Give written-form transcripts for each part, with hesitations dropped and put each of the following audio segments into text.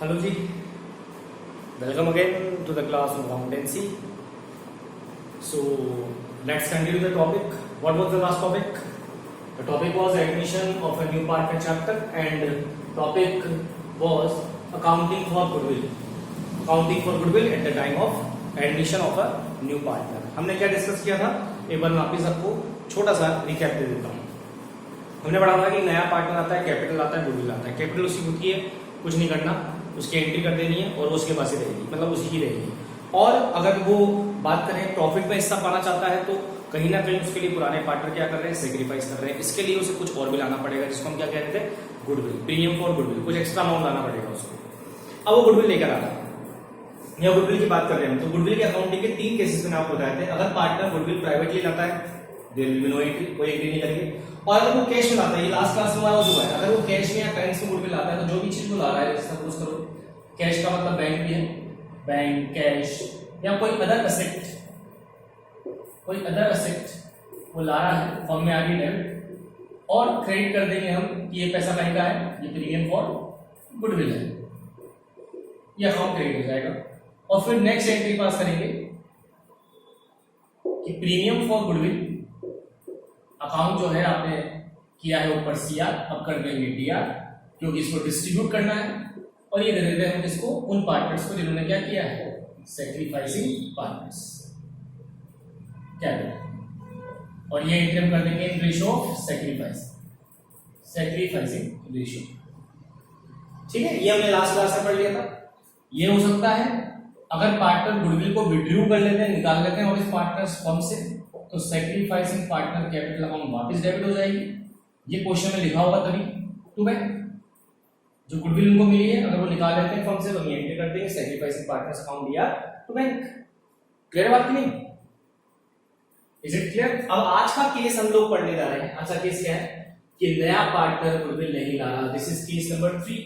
Hello ji, welcome again to the class of accountancy. So let's continue the topic. What was the last topic? The topic was admission of a new partner chapter and topic was accounting for goodwill. Accounting for goodwill at the time of admission of a new partner. हमने क्या discuss किया था? एक बार वापिस आपको छोटा सा recap दे देता हूँ. हमने पढ़ा था कि नया पार्टनर आता है, कैपिटल आता है, गुडविल आता है. कैपिटल उसकी खुद की है, कुछ नहीं करना, उसकी एंट्री कर देनी है और उसके पास ही रहेगी, मतलब उसी की रहेगी. और अगर वो बात करें प्रॉफिट में हिस्सा पाना चाहता है तो कहीं ना कहीं उसके लिए पुराने पार्टनर क्या कर रहे हैं, सेक्रीफाइस कर रहे हैं. इसके लिए उसे कुछ और भी लाना पड़ेगा जिसको हम क्या कह रहे थे, गुडविल, प्रीमियम फॉर गुडविल. कुछ एक्स्ट्रा अमाउंट लाना पड़ेगा उसको. अब वो गुडविल लेकर आ रहा है. या गुडविल की बात कर रहे हैं तो गुडविल के अकाउंटिंग के 3 केसेस में आपको बताए थे. अगर पार्टनर गुडविल प्राइवेटली लाता है, there will be no entry, कोई एंट्री नहीं करेंगे. और अगर वो कैश में लाता है, ये लास्ट क्लास में हमारा हुआ है, अगर वो कैश में या करेंसी में गुडविल लाता है तो जो भी चीज वो ला रहा है, सपोज करो कैश का मतलब बैंक भी है, बैंक, कैश या कोई अदर असेट, कोई अदर असेट वो ला रहा है, फॉर्म में आ रही डेबिट और क्रेडिट कर देंगे हम कि ये पैसा कहीं का है, ये प्रीमियम फॉर गुडविल है, ये अकाउंट क्रेडिट हो जाएगा. और फिर नेक्स्ट एंट्री पास करेंगे कि प्रीमियम फॉर गुडविल अकाउंट जो है आपने किया है ऊपर सीआर, अब कर देंगे डीआर क्योंकि इसको डिस्ट्रीब्यूट करना है. और ये दे देते हैं हम किसको, उन पार्टनर्स को जिन्होंने क्या किया है, सैक्रिफाइसिंग पार्टनर्स, क्या दें. और ये एंट्री हम कर देंगे in ratio of sacrificing ratio. ठीक है, ये हमने लास्ट क्लास में पढ़ लिया था. ये हो सकता है अगर पार्टनर गुडविल को विड्रू कर लेते हैं, निकाल लेते हैं और इस पार्टनर्स फर्म से, तो सैक्रिफाइसिंग पार्टनर कैपिटल अकाउंट वापस डेबिट हो जाएगी. ये क्वेश्चन में लिखा होगा तभी टू बैंक जो गुडविल उनको मिली है, अगर वो निकाल लेते हैं फर्म से तो एंट्री कर देंगे सैक्रिफाइसिंग पार्टनर्स अकाउंट दिया टू बैंक. क्लियर बात की नहीं? Is it clear? अब आज का केस हम लोग पढ़ने जा रहे हैं. अच्छा केस क्या है कि नया पार्टनर गुडविल नहीं ला रहा. This is case number 3.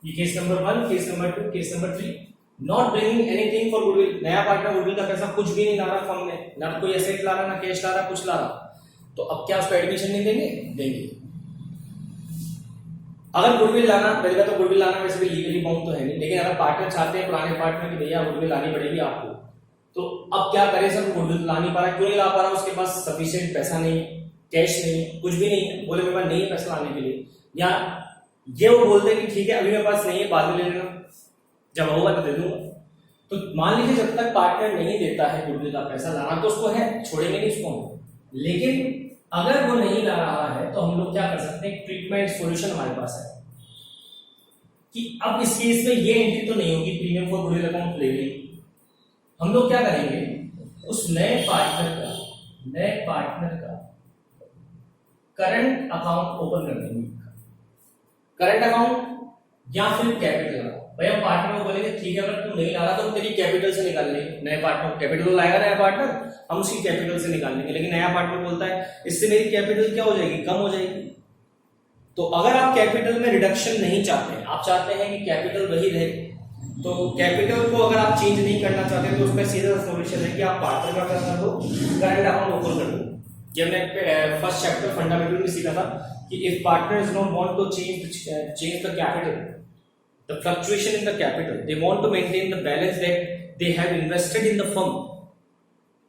ये case number 1, case number 2, case number 3. Not bringing anything for goodwill. नया पार्टनर गुडविल का पैसा कुछ भी नहीं ला रहा फर्म में, ना कोई एसेट ला रहा, ना कैश ला रहा, कुछ ला रहा. तो अब क्या उसको एडमिशन नहीं देंगे? देंगे. अगर गुडविल लाना, पहले तो गुडविल लाना वैसे भी लीगली बाउंड तो है नहीं, लेकिन अगर पार्टनर चाहते हैं पुराने पार्टनर की भैया गुडविल लानी पड़ेगी आपको, तो अब क्या करें सर, गुडविल ला नहीं पा रहा. क्यों नहीं ला पा रहा? उसके पास सफिशिएंट पैसा नहीं, कैश नहीं, कुछ भी नहीं है. बोले मेरे पास नहीं है पैसा लाने के लिए, या ये वो बोलते हैं कि ठीक है अभी मेरे पास नहीं है, बाद में ले लेना, जब होगा तो दे दूंगा. तो मान लीजिए जब तक पार्टनर नहीं देता है गुडविल का पैसा, लाना तो उसको है, छोड़ेंगे नहीं उसको. लेकिन अगर वो नहीं ला रहा है तो हम लोग क्या कर सकते हैं, ट्रीटमेंट सॉल्यूशन हमारे पास है कि अब इस केस में ये एंट्री तो नहीं होगी, प्रीमियम फॉर गुडविल अकाउंट ले ली. हम लोग क्या करेंगे, उस नए पार्टनर का करंट अकाउंट ओपन कर देंगे. करंट अकाउंट या फिर कैपिटल अकाउंट. भाई हम पार्टनर को बोलेंगे ठीक है अगर तुम नहीं ला रहा तो तेरी कैपिटल से निकाल लेंगे. नए पार्टनर कैपिटल लाएगा नया पार्टनर, हम उसकी कैपिटल से निकाल लेंगे. लेकिन नया पार्टनर बोलता है इससे मेरी कैपिटल क्या हो जाएगी, कम हो जाएगी. तो अगर आप कैपिटल में रिडक्शन नहीं चाहते हैं, आप चाहते हैं कि कैपिटल वही रहे, तो कैपिटल को अगर आप चेंज नहीं करना चाहते तो उसका सीधा सॉल्यूशन है कि आप पार्टनर का कर दो, करंट अकाउंट ओपन कर दो. ये हमने फर्स्ट चैप्टर फंडामेंटल में सीखा था कि if partners don't want to change the capital, the fluctuation in the capital, they want to maintain the balance that they have invested in the firm.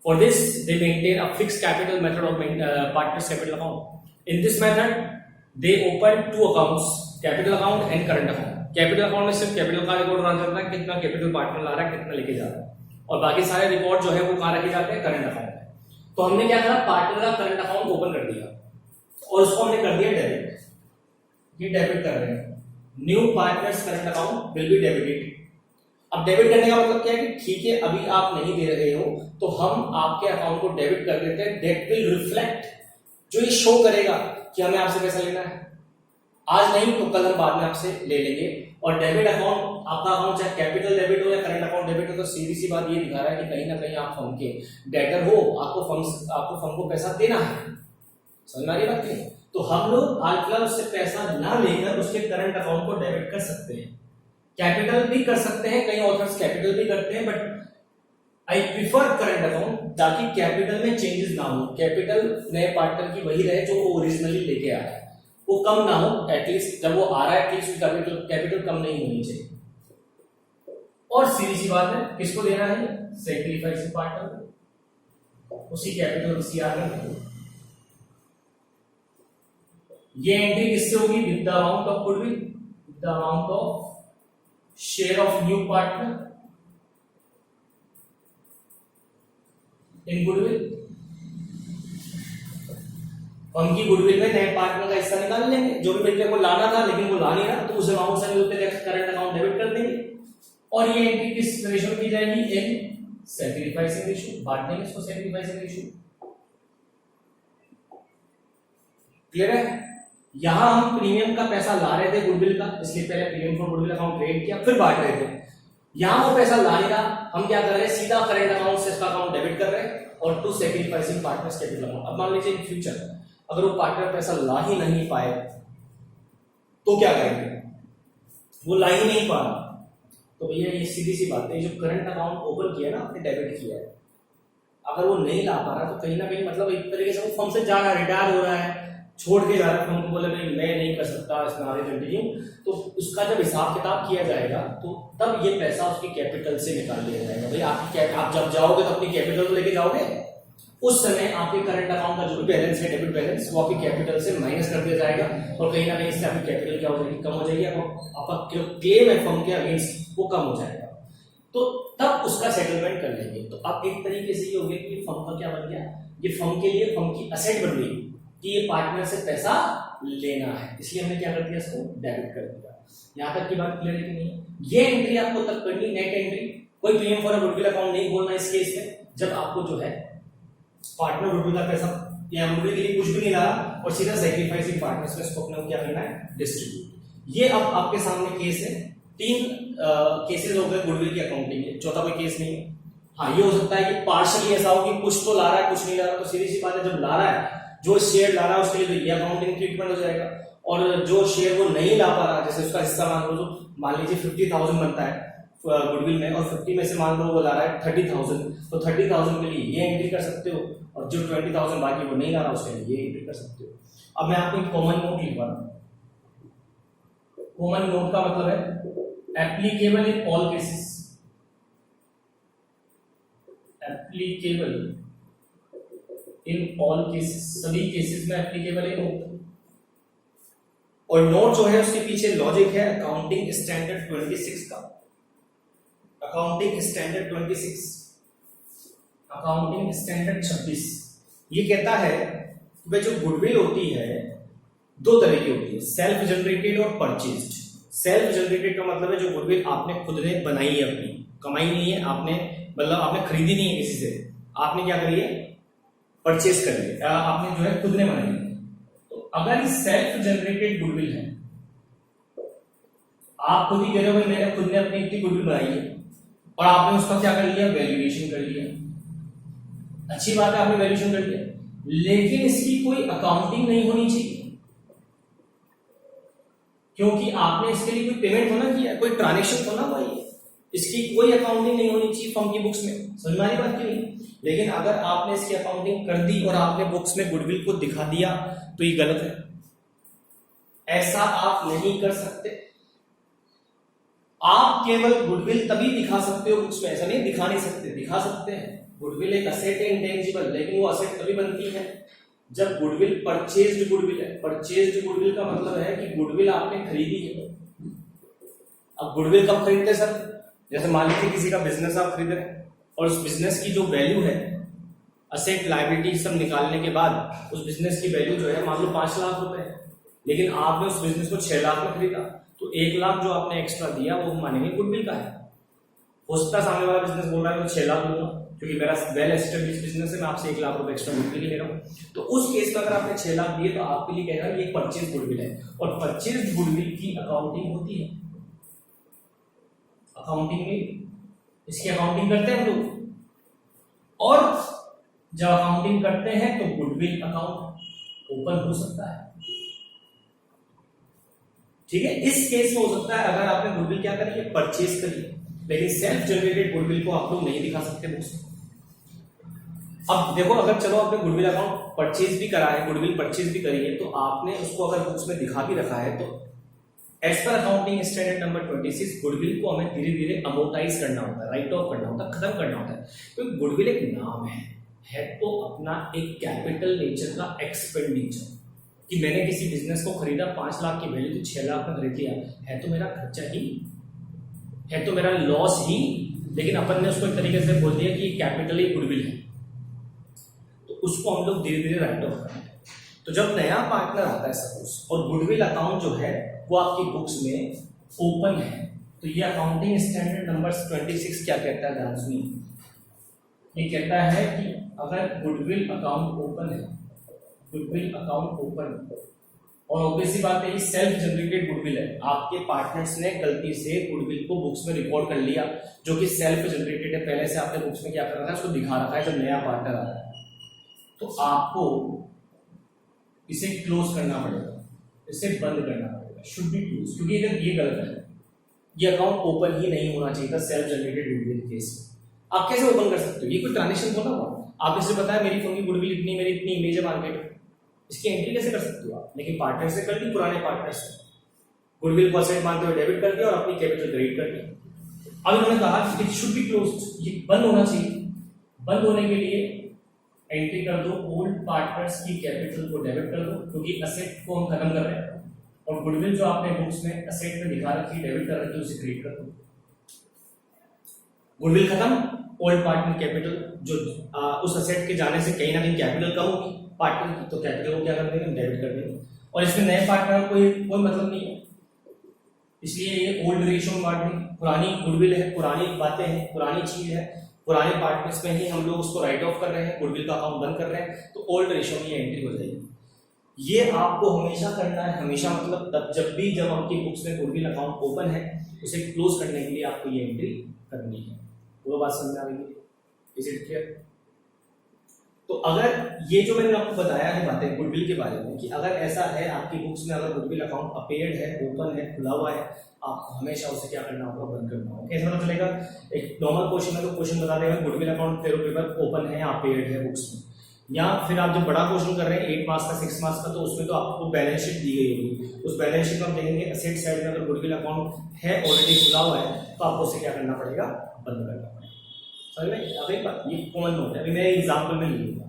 For this they maintain a fixed capital method of partners capital account. In this method they open 2 accounts, capital account and current account. Capital account में सिर्फ capital का record रखा जाता है, कितना capital partner ला रहा है, कितना लेके जा रहा है, और बाकी सारे रिकॉर्ड जो है वो कहां रखे जाते हैं, करंट अकाउंट में. तो हमने क्या करा, पार्टनर का करंट अकाउंट ओपन कर दिया और उसको हमने कर दिया डेबिट. ये डेबिट कर रहे हैं, new partners current account will be debited. अब डेबिट करने का मतलब क्या है कि ठीक है अभी आप नहीं दे रहे हो तो हम आपके अकाउंट को डेबिट कर देते हैं. दैट विल रिफ्लेक्ट, जो ये शो करेगा कि हमें आपसे पैसा लेना है, आज नहीं तो कल हम बाद में आपसे ले लेंगे. और डेबिट अकाउंट, आपका अकाउंट चाहे कैपिटल डेबिट हो या करंट अकाउंट डेबिट हो, तो सीधी सी बात ये दिखा रहा है कि कहीं ना कहीं आप फर्म के डेटर हो, आपको फर्म को पैसा देना है. समझ में आ रही बात नहीं? तो हम लोग फिलहाल उससे पैसा ना लेकर उसके करंट अकाउंट को डेबिट कर सकते हैं. कैपिटल भी कर सकते हैं, कई ऑथर्स कैपिटल भी करते हैं, but I prefer current account ताकि कैपिटल में चेंजेस ना हो. कैपिटल नए पार्टनर की वही रहे जो वो ओरिजिनली लेके आ रहा है, वो कम ना हो. एटलीस्ट जब वो आ रहा है एटलीस्ट कैपिटल कम नहीं होनी चाहिए. और सीधी सी बात है, किसको देना है? सैक्रिफाइसिंग पार्टनर को, उसी कैपिटल को सीआर में। ये एंट्री किससे होगी? With the amount of goodwill, with the amount of share of new partner in goodwill. उनकी गुडविल में नए पार्टनर का हिस्सा निकाल लेंगे, जो भी बेटे को लाना था लेकिन वो ला नहीं रहा, तो उस अमाउंट से करंट अकाउंट डेबिट कर देंगे। और ये एंट्री किस रेशियो में की जाएगी? इन सैक्रिफाइसिंग रेशियो, बांट देंगे इसको सैक्रिफाइसिंग रेशियो। क्लियर है? यहां हम प्रीमियम का पैसा ला रहे थे गुडविल का, इसलिए पहले premium for goodwill account create किया, फिर बांट रहे थे। यहां वो पैसा ला नहीं रहा, हम क्या कर रहे हैं? सीधा करंट अकाउंट से इसका अकाउंट डेबिट कर रहे हैं और to sacrificing partners capital account. अब मान लीजिए इन फ्यूचर अगर वो पार्टनर पैसा ला ही नहीं पाए तो क्या करेंगे? वो ला ही नहीं पा रहा, तो भैया ये सीधी सी बात है, जो करंट अकाउंट ओपन किया ना आपने, डेबिट किया है, अगर वो नहीं ला पा रहा तो कहीं ना कहीं मतलब एक तरीके से वो फर्म से जा रहा है, रिटायर हो रहा है, छोड़ के जा रहा है फर्म को, बोले भाई मैं नहीं कर सकता इसमें आगे कंटिन्यू, तो उसका जब हिसाब किताब किया जाएगा तो तब ये पैसा उसकी कैपिटल से निकाल लिया जाएगा। भाई आप जब जाओगे तो अपनी कैपिटल को लेके जाओगे, उस समय आपके करंट अकाउंट का जो भी बैलेंस है, डेबिट बैलेंस, वो आपकी कैपिटल से माइनस कर दिया जाएगा और कहीं ना कहीं इससे आपकी कैपिटल क्या हो जाएगी? कम हो जाएगी। आपका क्लेम है फर्म के अगेंस्ट वो कम हो जाएगा, तो तब उसका सेटलमेंट कर लेंगे। तो अब एक तरीके से ये हो गया कि फर्म का क्या बन गया? ये फर्म के लिए फर्म की असेट बन गई कि ये पार्टनर से पैसा लेना है, इसलिए हमने क्या कर दिया? इसको डेबिट कर दिया। यहां तक की बात क्लियर है कि नहीं? ये एंट्री आपको तब करनी, नेट एंट्री, कोई क्लेम फॉर गुडविल अकाउंट नहीं बोलना इस केस में, जब आपको जो है पार्टनर गुडविल का पैसा या गुडविल के लिए कुछ भी नहीं ला और सीधा सैक्रिफाइसिंग पार्टनर्स में इसको अपने क्या करना है? डिस्ट्रीब्यूट। ये अब आपके सामने केस है, 3 केसेस हो गए गुडविल की अकाउंटिंग के, चौथा कोई केस नहीं है। हाँ, ये हो सकता है कि पार्शियली ऐसा हो कि कुछ तो ला रहा है कुछ नहीं ला रहा, तो सीधी सी बात है, जब ला रहा है, जो शेयर ला रहा है उसके लिए तो ये अकाउंटिंग ट्रीटमेंट हो जाएगा, और जो शेयर वो नहीं ला पा रहा, जैसे उसका हिस्सा मान लीजिए 50,000 बनता है गुडविल में और 50 में से मान लो वो ला रहा है 30,000, तो 30,000 के लिए ये एंट्री कर सकते हो और जो 20,000 बाकी वो नहीं ला रहा उसके लिए ये एंट्री कर सकते हो। अब मैं आपको एक कॉमन नोट लिखवा रहा हूं। कॉमन नोट का मतलब है applicable in all cases, applicable in all cases, सभी केसेस में एप्लीकेबल है नोट। और नोट जो है उसके पीछे लॉजिक है अकाउंटिंग स्टैंडर्ड 26 का, अकाउंटिंग स्टैंडर्ड 26, अकाउंटिंग स्टैंडर्ड 26। ये कहता है कि भाई जो गुडविल होती है 2 तरह की होती है, सेल्फ जनरेटेड और परचेज्ड। सेल्फ जनरेटेड का मतलब है जो गुडविल आपने खुद ने बनाई है, अपनी कमाई नहीं है, आपने मतलब आपने खरीदी नहीं है किसी से, आपने क्या करी है? परचेज कर लिया, आपने जो है खुद ने बनाई है। तो अगर सेल्फ जनरेटेड गुडविल है, आप खुद ही कह रहे हो मैंने खुद ने अपनी इतनी गुडविल बनाई है और आपने उसका क्या कर लिया? वैल्यूएशन कर लिया। अच्छी बात है, आपने वैल्यूएशन कर लिया, लेकिन इसकी कोई अकाउंटिंग नहीं होनी चाहिए, क्योंकि आपने इसके लिए कोई पेमेंट होना किया, कोई ट्रांजैक्शन होना हुआ है, इसकी कोई अकाउंटिंग नहीं होनी चाहिए फर्म की बुक्स में। समझ में आ रही बात की नहीं? लेकिन अगर आपने इसकी अकाउंटिंग कर दी और आपने बुक्स में गुडविल को दिखा दिया तो ये गलत है, ऐसा आप नहीं कर सकते। आप केवल गुडविल तभी दिखा सकते हो बुक्स में, ऐसा नहीं दिखा नहीं सकते, दिखा सकते हैं। गुडविल एक असेट है इंटेंजिबल, लेकिन वो असेट तभी बनती है जब गुडविल परचेज्ड गुडविल है। परचेज्ड गुडविल का मतलब है कि गुडविल आपने खरीदी है। अब गुडविल कब खरीदते सर? जैसे मान लीजिए किसी का बिजनेस आप खरीद रहे हैं और उस बिजनेस की जो वैल्यू है, असेट लायबिलिटी सब निकालने के बाद उस बिजनेस की वैल्यू जो है मान लो 5 लाख रुपए है, लेकिन आपने उस बिजनेस को 6 लाख में खरीदा, तो 1 लाख जो आपने एक्स्ट्रा दिया वो मानेंगे गुडविल का है। हो सकता है सामने वाला बिजनेस बोल रहा है मैं 6 लाख दूंगा क्योंकि मेरा वेल एस्टेब्लिश्ड बिजनेस है, मैं आपसे 1 लाख रुपए एक्स्ट्रा गुडविल ले रहा हूँ। तो उस केस में अगर आपने 6 लाख दिए तो आपके लिए कहेगा ये परचेज गुडविल है, और परचेज गुडविल की अकाउंटिंग होती है। अकाउंटिंग में इसकी अकाउंटिंग करते हैं हम लोग, और जब अकाउंटिंग करते हैं तो गुडविल अकाउंट ओपन हो सकता है। ठीक है, इस केस में हो सकता है अगर आपने गुडविल क्या करी है? परचेज करी, लेकिन सेल्फ जनरेटेड गुडविल को आप लोग नहीं दिखा सकते बुक्स में। अब देखो, अगर चलो आपने गुडविल अकाउंट परचेज भी करा है, गुडविल परचेज भी करी है, तो आपने उसको अगर बुक्स में दिखा भी रखा है तो as per accounting standard number 26 goodwill को हमें धीरे धीरे अमोर्टाइज करना होता है, राइट ऑफ करना होता है, खत्म करना होता है। क्योंकि गुडविल एक नाम है तो अपना एक कैपिटल नेचर का एक्सपेंडिचर, कि मैंने किसी बिजनेस को खरीदा 5 लाख की वैल्यू तो 6 लाख में खरीद लिया, है तो मेरा खर्चा ही, है तो मेरा लॉस ही, लेकिन अपन ने उसको एक तरीके से बोल दिया कि कैपिटल ही गुडविल है, तो उसको हम लोग धीरे धीरे राइट ऑफ करते हैं। तो जब नया पार्टनर आता है सपोज, और गुडविल अकाउंट जो है वो आपकी बुक्स में ओपन है, तो ये अकाउंटिंग स्टैंडर्ड नंबर 26 क्या कहता है, ध्यान सुनिए। ये कहता है कि अगर गुडविल अकाउंट ओपन है, गुडविल अकाउंट ओपन, और ऑब्वियसली बात है ये सेल्फ जनरेटेड गुडविल है, आपके पार्टनर्स ने गलती से गुडविल को बुक्स में रिकॉर्ड कर लिया, जो कि सेल्फ जनरेटेड है, पहले से आपने बुक्स में क्या कर रखा है, उसको दिखा रखा है। जब नया पार्टनर आ रहा है तो आपको इसे क्लोज करना पड़ेगा, इसे बंद करना पड़ेगा, शुड बी क्लोज, क्योंकि अगर ये गलत है, ये अकाउंट ओपन ही नहीं होना चाहिए था सेल्फ जनरेटेड गुडविल केस में। आप कैसे ओपन कर सकते हो, ये कोई ट्रांजेक्शन थोड़ा हुआ, आप इसे बताया मेरी फर्म की गुडविल इतनी, मेरी इतनी इमेज है मार्केट में, इसकी एंट्री कैसे कर सकते हो आप। लेकिन पार्टनर से कर दी, पुराने पार्टनर से गुडविल को असेट मानते हुए डेबिट कर दिया और अपनी कैपिटल क्रेडिट कर दिया। अब इन्होंने कहा इट शुड बी क्लोज्ड, ये बंद होना चाहिए। बंद होने के लिए एंट्री कर दो, ओल्ड पार्टनर्स की कैपिटल को डेबिट कर दो, क्योंकि असेट को हम खत्म कर रहे हैं, और गुडविल जो आपने बुक्स में असेट में दिखा रखी, डेबिट कर रखी, उसे क्रिएट कर दो। गुडविल खत्म, ओल्ड पार्टनर कैपिटल, जो उस असेट के जाने से कहीं ना कहीं कैपिटल कम होगी पार्टनर की, तो कैपिटल को क्या कर देंगे, डेबिट कर देंगे। और इसमें नए पार्टनर को कोई मतलब नहीं है, इसलिए ये ओल्ड रेशियो में बांट देंगे। पुरानी गुडविल है, पुरानी बातें हैं, पुरानी चीज है, पुराने पार्टनर्स में ही हम लोग उसको राइट ऑफ कर रहे हैं, गुडविल का अकाउंट बंद कर रहे हैं, तो ओल्ड रेशियो में ये एंट्री हो जाएगी। ये आपको हमेशा करना है, हमेशा मतलब तब जब भी जब आपकी बुक्स में गुडविल अकाउंट ओपन है, उसे क्लोज करने के लिए आपको ये एंट्री करनी है। वो बात समझ आ रही है, इज इट क्लियर? तो अगर ये जो मैंने आपको बताया है बातें गुडविल के बारे में, कि अगर ऐसा है आपकी बुक्स में, अगर गुडविल अकाउंट अपेयर्ड है, ओपन है, खुला हुआ है, आपको हमेशा उसे क्या करना होगा, बंद करना होगा। कैसे पता चलेगा? एक नॉर्मल क्वेश्चन है तो क्वेश्चन बता देगा गुडविल अकाउंट तेरे पेपर ओपन है या अपेयर्ड है बुक्स में, या फिर आप जब बड़ा क्वेश्चन कर रहे हैं 8 मार्क्स का 6 मार्क्स का, तो उसमें तो आपको बैलेंस शीट दी गई होगी, उस बैलेंस शीट में हम देखेंगे असेट साइड में अगर गुडविल अकाउंट है ऑलरेडी खुला हुआ है, तो आपको उसे क्या करना पड़ेगा, बंद करना पड़ेगा। समझ में? अब एक बात, ये कॉमन नोट है, अभी मैं एग्जाम्पल में नहीं लूंगा।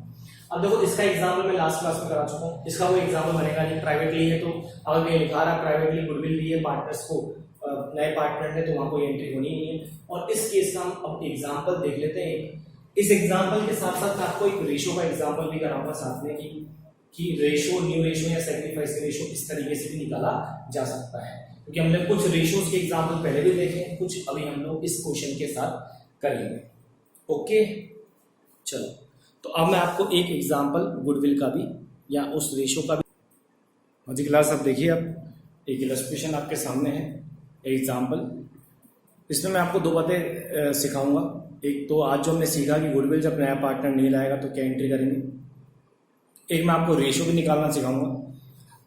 अब देखो इसका एग्जाम्पल मैं लास्ट क्लास में करा चुका हूँ, इसका कोई एग्जाम्पल बनेगा नहीं। प्राइवेटली है तो अगर कहीं लिखा रहा प्राइवेटली गुडविल दी है पार्टनर्स को, नए पार्टनर ने, तो वहां कोई एंट्री होनी नहीं है। और इस केस का हम अब एग्जाम्पल देख लेते हैं। इस एग्जाम्पल के साथ साथ आपको एक रेशो का एग्जाम्पल भी कराऊंगा साथ में, कि रेशो, न्यू रेशो या सैक्रिफाइस रेशो इस तरीके से भी निकाला जा सकता है, क्योंकि हमने कुछ रेशोज के एग्जाम्पल पहले भी देखे, कुछ अभी हम लोग इस क्वेश्चन के साथ करेंगे। ओके, चलो, तो अब मैं आपको एक एग्जाम्पल गुडविल का भी या उस रेशो का भी, मुझे क्लास अब देखिए, अब एक इलस्ट्रेशन आपके सामने है, एग्जाम्पल। इसमें मैं आपको 2 बातें सिखाऊंगा। एक तो आज जो हमने सीखा कि गुडविल जब नया पार्टनर नहीं लाएगा तो क्या एंट्री करेंगे, एक मैं आपको रेशो भी निकालना सिखाऊंगा,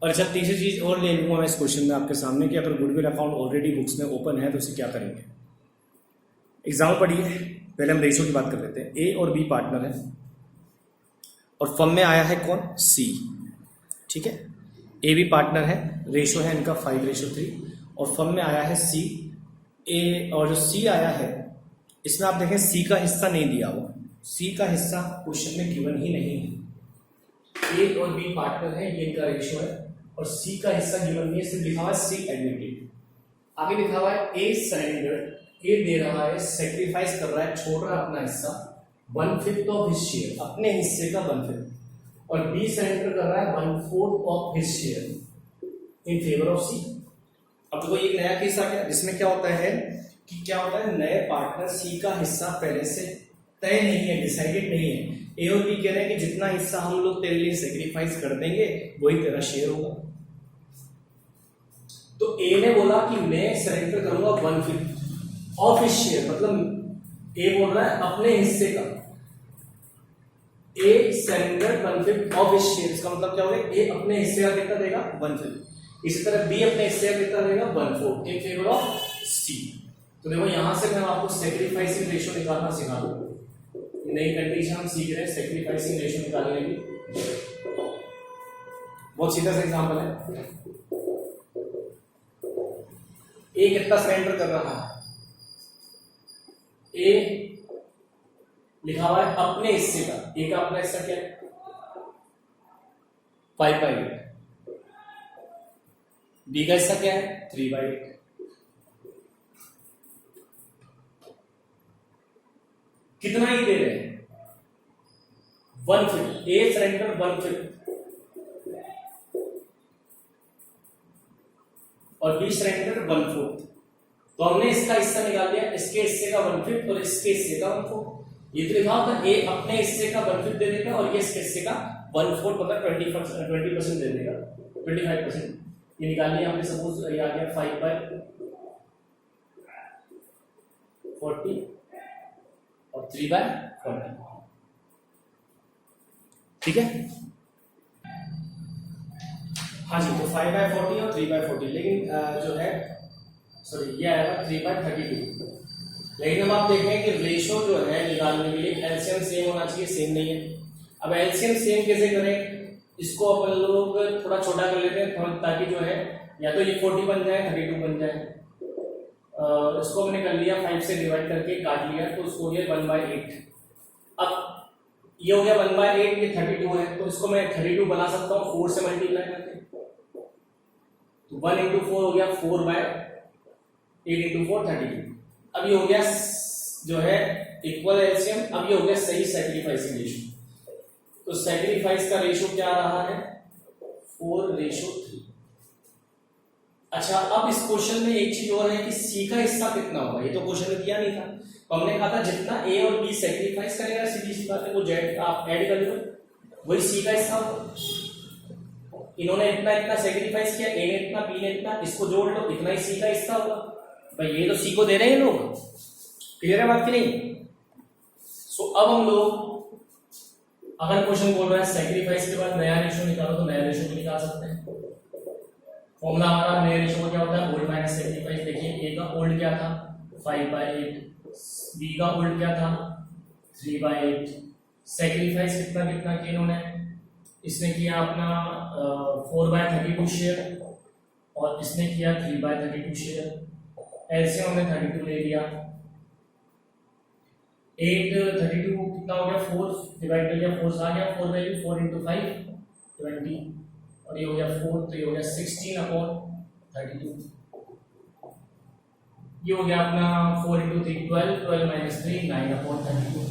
और अच्छा तीसरी चीज और ले लूंगा मैं इस क्वेश्चन में आपके सामने, कि अगर गुडविल अकाउंट ऑलरेडी बुक्स में ओपन है तो उसे क्या करेंगे। एग्जाम्पल पढ़िए, पहले हम रेशो की बात कर लेते हैं। ए और बी पार्टनर है और फर्म में आया है कौन, सी, ठीक है। ए भी पार्टनर है, रेशो है इनका 5:3, और फर्म में आया है सी। ए और जो सी आया है, इसमें आप देखें सी का हिस्सा नहीं दिया हुआ, सी का हिस्सा क्वेश्चन में गिवन ही नहीं है। ए और बी पार्टनर है, ये इनका रेशो है, और सी का हिस्सा गिवन नहीं है, सिर्फ लिखा हुआ है सी एडमिटेड। आगे लिखा हुआ है ए सरेंडर, ए दे रहा है, सेक्रीफाइस कर रहा है, छोड़ रहा है अपना हिस्सा 1/5 ऑफ हिज शेयर, अपने हिस्से का 1/5, और बी सरेंडर कर रहा है 1/4 of his share in favour of C. अब देखो एक नया केस आ गया जिसमें क्या होता है कि क्या होता है, नए पार्टनर सी का हिस्सा पहले से तय नहीं है, डिसाइडेड नहीं है। ए और बी कह रहे हैं कि जितना हिस्सा हम लोग तेरे लिए सेक्रीफाइस कर देंगे वही तेरा शेयर होगा। तो ए ने बोला कि मैं सरेंडर करूंगा 1/5 ऑफ हिज शेयर, मतलब ए बोल रहा है अपने हिस्से का, ए सरेंडर 1/5 ऑफ हिज शेयर, इसका मतलब क्या होगा, ए अपने हिस्से का कितना देगा, 1/5। इसी तरह बी अपने हिस्से का कितना देगा, 1/4 इन फेवर ऑफ सी। तो देखो यहां से मैं आपको सैक्रिफाइसिंग रेशियो निकालना सिखा दूं, नई कंडीशन हम सीख रहे हैं सैक्रिफाइसिंग रेशियो निकालने की। बहुत सीधा सा एग्जांपल है, ए कितना सरेंडर कर रहा है, ए लिखा हुआ है अपने हिस्से का, ए का अपना हिस्सा क्या है 5/8, बी का हिस्सा क्या है 3/8। कितना ही दे रहे हैं 1/5, ए सरेंडर 1/5 और बी सरेंडर 1/4। तो हमने इसका हिस्सा निकाल लिया, इसके हिस्से का 1/5 और इसके हिस्से का 1/4। ये तो लिखा होता है ए अपने हिस्से का 1/5 दे देगा और ये इसके हिस्से का 1/4 मतलब 20% दे देगा, 25%। ये निकाल लिया हमने, सपोज ये आ गया 5/40 और 3/40, ठीक है। हाँ जी, तो 5/40 और 3/40, लेकिन जो है सॉरी ये आएगा 3/32। लेकिन अब आप देखें कि रेशो जो है निकालने के लिए एलसीएम सेम होना चाहिए, सेम नहीं है। अब एलसीएम सेम कैसे करें, इसको अपन लोग थोड़ा छोटा कर लेते हैं ताकि जो है या तो ये 40 बन जाए 32 बन जाए। इसको मैंने कर लिया 5 से डिवाइड करके काट लिया, तो उसको हो गया 1/8। अब ये हो गया 1/8, ये 32 है, तो इसको मैं 32 बना सकता हूँ 4 से मल्टीप्लाई करके। तो 1 × 4 हो गया 4/8 × 4 32। अब ये हो गया जो है इक्वल एलसीएम। अब ये हो गया सही सैक्रिफाइसिंग रेशियो। तो सैक्रिफाइस का रेशियो क्या रहा है 4:3। अच्छा, अब इस क्वेश्चन में एक चीज और है कि सी का हिस्सा कितना होगा, ये तो क्वेश्चन में दिया नहीं था। तो हमने कहा था जितना ए और बी सैक्रिफाइस करेगा, सीधी सी बात है वो जेड आप ऐड कर लो, वही सी का हिस्सा होगा। इन्होंने इतना इतना सैक्रिफाइस किया, ए ने इतना बी ने इतना, इसको जोड़ लो, इतना ही सी का हिस्सा होगा। भाई ये तो सी को दे रहे हैं लोग, क्लियर है बात की नहीं। सो अब हम लोग अगर क्वेश्चन बोल रहा है सैक्रिफाइस के बाद नया रेशियो निकालो, तो नया रेशियो भी निकाल सकते हैं। फॉर्मूला हमारा नया रेशियो क्या होता है ओल्ड माइनस सैक्रिफाइस। देखिए ए का ओल्ड क्या था 5/8, बी का ओल्ड क्या था 3/8। सैक्रिफाइस कितना कितना किया इन्होंने, इसने किया अपना 4/32 शेयर और इसने किया 3/32 शेयर। एलसीएम हमने 32 ले लिया, 8/32 कितना हो गया 4 डिवाइड कर लिया, 4 से आ गया 4 वैल्यू, 4 × 5 20 और ये हो गया 4, तो ये हो गया 16/32। ये हो गया अपना 4 × 3 12, 12 - 3 9/32।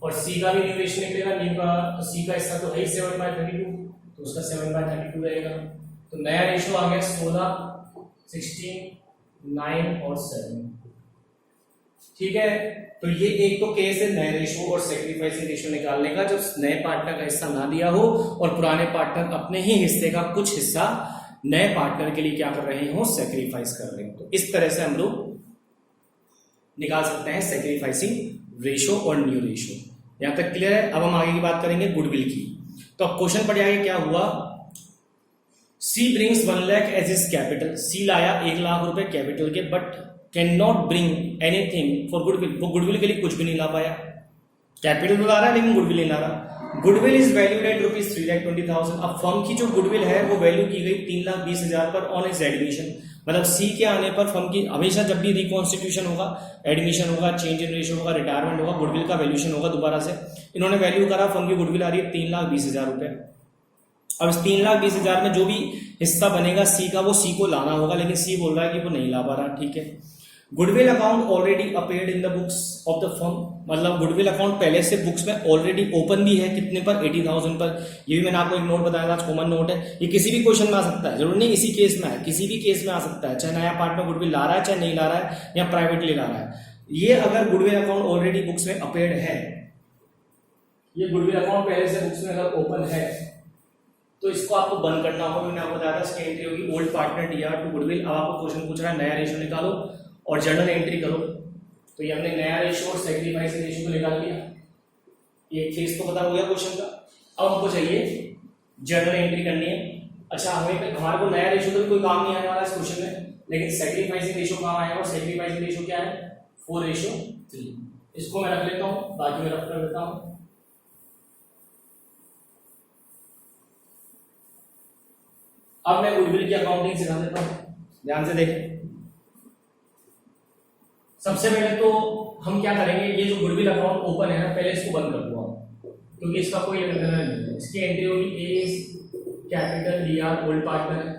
और सी का भी न्यूमरेशन निकलेगा, न्यू का सी का हिस्सा तो है 7/32, तो उसका 7/32 रहेगा। तो नया रेशियो आ गया 16, 16, 9 और 7, ठीक है। तो ये एक तो केस है नए रेशियो और सैक्रिफाइसिंग रेशियो निकालने का, जब नए पार्टनर का हिस्सा ना दिया हो और पुराने पार्टनर अपने ही हिस्से का कुछ हिस्सा नए पार्टनर के लिए क्या कर रहे हो सैक्रिफाइस कर रहे हो। तो इस तरह से हम लोग निकाल सकते हैं सैक्रिफाइसिंग रेशियो और न्यू रेशियो। यहां तक क्लियर है। अब हम आगे की बात करेंगे गुडविल की। तो अब क्वेश्चन पढ़ आगे क्या हुआ, C brings 1 lakh as his capital. C लाया 1 लाख रुपए कैपिटल के, but can not bring anything for goodwill. वो गुडविल के लिए कुछ भी नहीं ला पाया। कैपिटल तो ला रहा है लेकिन गुडविल नहीं ला रहा। Goodwill is valued at ₹3,20,000। अब फर्म की जो गुडविल है वो वैल्यू की गई 3,20,000 पर ऑन इज एडमिशन। मतलब सी के आने पर फर्म की हमेशा जब भी रिकॉन्स्टिट्यूशन होगा, एडमिशन होगा, चेंज इन रेशियो होगा, रिटायरमेंट होगा, गुडविल का वैल्यूशन होगा दोबारा से। इन्होंने वैल्यू करा, फर्म की गुडविल आ रही है 3,20,000 रुपए। अब इस 3,20,000 में जो भी हिस्सा बनेगा सी का वो सी को लाना होगा, लेकिन सी बोल रहा है कि वो नहीं ला पा रहा। ठीक है। Goodwill account already appeared in the books of the firm. मतलब गुडविल अकाउंट पहले से बुक्स में ऑलरेडी ओपन भी है, कितने पर 80,000 पर। ये भी मैंने आपको एक नोट बताया था, कॉमन नोट है। ये किसी भी क्वेश्चन में आ सकता है, जरूर नहीं इसी केस में है, किसी भी केस में आ सकता है, चाहे नया पार्टनर गुडविल ला रहा है चाहे नहीं ला रहा है या प्राइवेटली ला रहा है। ये अगर गुडविल अकाउंट ऑलरेडी बुक्स में अपीयर्ड है, ये गुडविल अकाउंट पहले से बुक्स में अगर ओपन है तो इसको आपको बंद करना होगा। मैंने आपको बताया था इसकी एंट्री होगी old partner DR to goodwill. अब आपको क्वेश्चन पूछ रहा है नया रेशियो निकालो और जर्नल एंट्री करो। तो ये हमने नया रेशियो और सैक्रिफाइसिंग रेशियो को निकाल लिया। ये केस तो पता हो गया क्वेश्चन का। अब हमको चाहिए जर्नल एंट्री करनी है। अच्छा, हमारे को नया रेशियो तो कोई काम नहीं आने वाला इस क्वेश्चन में, लेकिन सैक्रिफाइसिंग रेशियो काम आएगा। और सैक्रिफाइसिंग रेशियो क्या है 4:3। इसको मैं रख लेता हूँ, बाकी मैं रख कर देता हूँ। अब मैं गुडविल की अकाउंटिंग सिखा देता हूँ, ध्यान से देखें। सबसे पहले तो हम क्या करेंगे, ये जो गुडविल अकाउंट ओपन है ना, पहले इसको बंद कर दूंगा क्योंकि इसका कोई लेना देना नहीं है। इसकी एंट्री होगी A capital D R old partner है,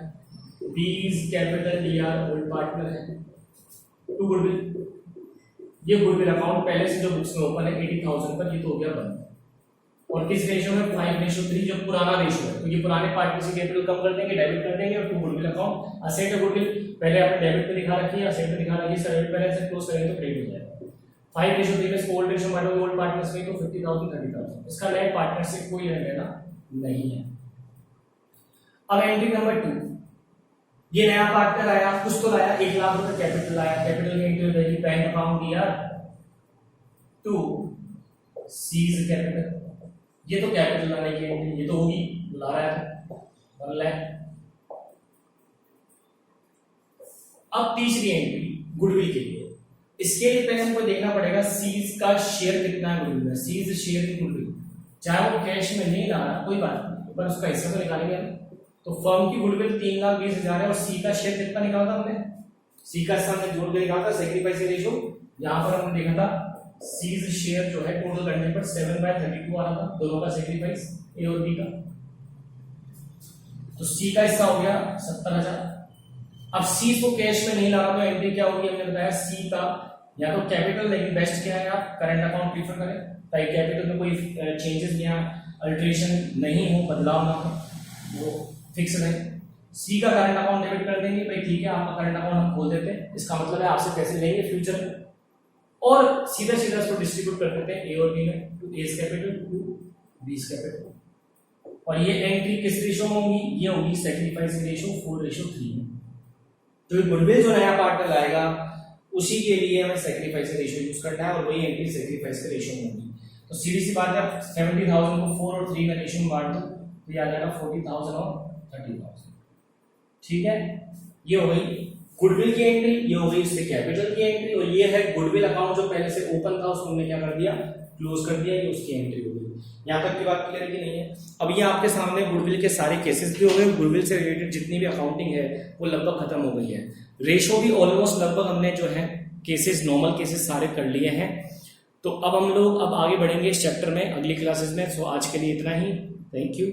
B is capital D R old partner है, टू गुडविल। ये गुडविल अकाउंट पहले से जो बुक्स में ओपन है 80,000 पर, ये तो हो गया बंद। और किस रेशियो में? 5:3, जो पुराना रेशियो है, क्योंकि पुराने पार्टनर से कैपिटल कम कर देंगे, डेबिट कर देंगे। और टू गुडविल अकाउंट असेट है, गुडविल पहले आपने डेबिट पे दिखा रखी है, असेट पे दिखा रखी है, डेबिट बैलेंस से क्लोज करेंगे तो क्रेडिट हो जाएगा। 5:3 में ओल्ड रेशियो बांटोगे ओल्ड पार्टनर्स में तो 50,000 30,000, इसका नए पार्टनर से कोई लेना देना नहीं है। अब एंट्री नंबर 2, ये नया पार्टनर आया, कुछ तो लाया, 1 लाख रुपए कैपिटल आया। कैपिटल में एंट्री होगी बैंक अकाउंट दिया टू सीज कैपिटल, ये तो कैपिटल लाने की एंट्री, ये तो होगी, ला रहा है 1 लाख। अब तीसरी एंट्री गुडविल के लिए, इसके लिए पहले हमको देखना पड़ेगा सीज का शेयर कितना है गुडविल में। सीज शेयर की गुडविल, चाहे वो कैश में नहीं ला रहा कोई बात नहीं, पर उसका हिस्सा तो निकालेंगे हम। तो फर्म की गुडविल 3,20,000 है और सी का शेयर कितना निकाला हमने, सी का हिस्सा हमने जोड़ के निकाला था सेक्रीफाइस रेशियो। यहां पर हमने देखा था सीज शेयर जो है टोटल करने पर 7/32 आ रहा था, दोनों का सेक्रीफाइस ए और बी का। तो सी का हिस्सा हो गया 70,000। अब सी को कैश में नहीं ला रहा तो एंट्री क्या होगी, हमने बताया सी का या तो कैपिटल, लेकिन बेस्ट क्या है आप करंट अकाउंट प्रीफर करें ताकि कैपिटल में कोई चेंजेस या अल्टरेशन नहीं हो, बदलाव ना हो, वो फिक्स रहे। सी का करंट अकाउंट डेबिट कर देंगे, भाई ठीक है आपका करंट अकाउंट हम खोल देते हैं, इसका मतलब है आपसे पैसे लेंगे फ्यूचर में, और सीधा सीधा इसको डिस्ट्रीब्यूट कर देते हैं ए और बी में, to A's capital to B's capital. और ये एंट्री किस रेशियो में होगी, ये होगी सेक्रीफाइस रेशियो 4:3 में। तो गुडविल जो नया पार्टनर आएगा उसी के लिए हमें सेक्रीफाइस रेशियो यूज करना है और वही एंट्री सेक्रीफाइस के रेशियो में होगी। तो सीधी सी बात है, 70,000 को 4 और 3 में रेशियो में बांट दो तो ये आ जाएगा 40,000 और 30,000। ठीक है, ये हो गई गुडविल की एंट्री, ये हो गई उससे कैपिटल की एंट्री, और ये है गुडविल अकाउंट जो पहले से ओपन था उसको हमने क्या कर दिया, क्लोज कर दिया, ये उसकी एंट्री हो गई। यहाँ तक की बात क्लियर की नहीं है। अब ये आपके सामने गुडविल के सारे केसेस भी हो गए, गुडविल से रिलेटेड जितनी भी अकाउंटिंग है वो लगभग खत्म हो गई है। रेशो भी ऑलमोस्ट लगभग हमने जो है केसेस, नॉर्मल केसेस सारे कर लिए हैं। तो अब हम लोग अब आगे बढ़ेंगे इस चैप्टर में अगली क्लासेस में। सो आज के लिए इतना ही, थैंक यू।